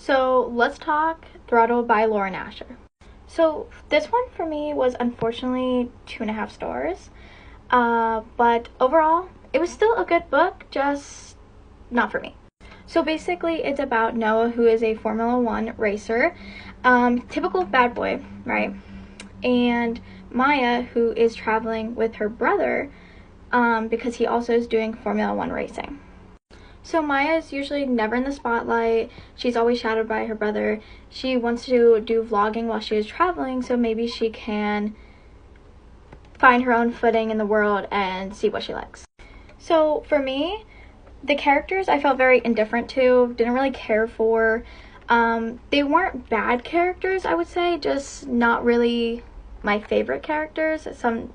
So let's talk Throttled by Lauren Asher. So this one for me was unfortunately 2.5 stars. But overall, it was still a good book, just not for me. So basically, it's about Noah, who is a Formula One racer. Typical bad boy, right? And Maya, who is traveling with her brother, because he also is doing Formula One racing. So Maya is usually never in the spotlight. She's always shadowed by her brother. She wants to do vlogging while she is traveling, so maybe she can find her own footing in the world and see what she likes. So for me, the characters I felt very indifferent to, didn't really care for. They weren't bad characters, I would say, just not really my favorite characters. Some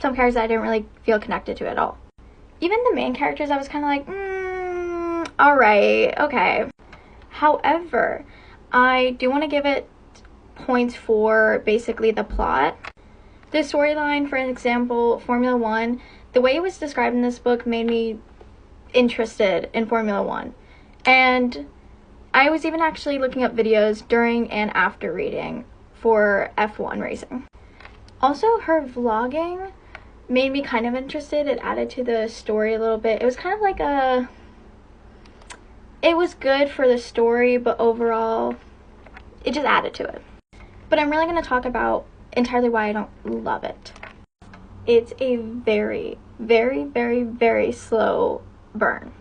characters I didn't really feel connected to at all. Even the main characters, I was kind of like, alright, okay. However, I do want to give it points for basically the plot. The storyline, for example, Formula One, the way it was described in this book made me interested in Formula One. And I was even actually looking up videos during and after reading for F1 racing. Also, her vlogging made me kind of interested. It added to the story a little bit. It was kind of like it was good for the story, but overall, it just added to it. But I'm really going to talk about entirely why I don't love it. It's a very, very, very, very slow burn.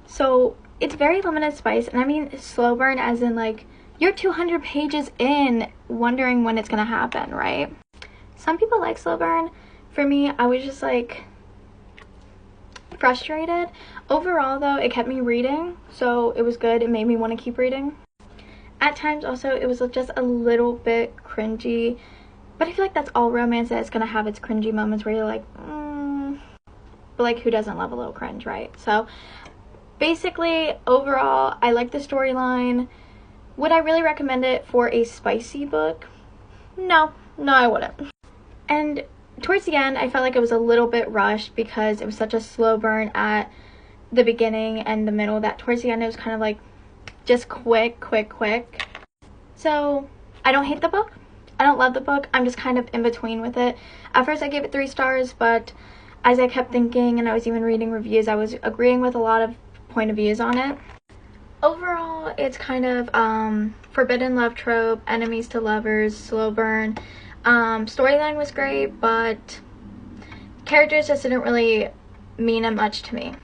So it's very limited spice, and I mean slow burn as in like you're 200 pages in wondering when it's gonna happen, right? Some people like slow burn. For me, I was just like frustrated. Overall though, it kept me reading, so it was good. It made me want to keep reading. At times also it was just a little bit cringy, but I feel like that's all romance, that it's gonna have its cringy moments where you're like, but like who doesn't love a little cringe, right? So basically, overall, I like the storyline. Would I really recommend it for a spicy book? No, I wouldn't. And towards the end, I felt like it was a little bit rushed because it was such a slow burn at the beginning and the middle that towards the end it was kind of like just quick. So I don't hate the book. I don't love the book. I'm just kind of in between with it. At first I gave it 3 stars, but as I kept thinking and I was even reading reviews, I was agreeing with a lot of point of views on it. Overall, it's kind of forbidden love trope, enemies to lovers, slow burn. Storyline was great, but characters just didn't really mean much to me.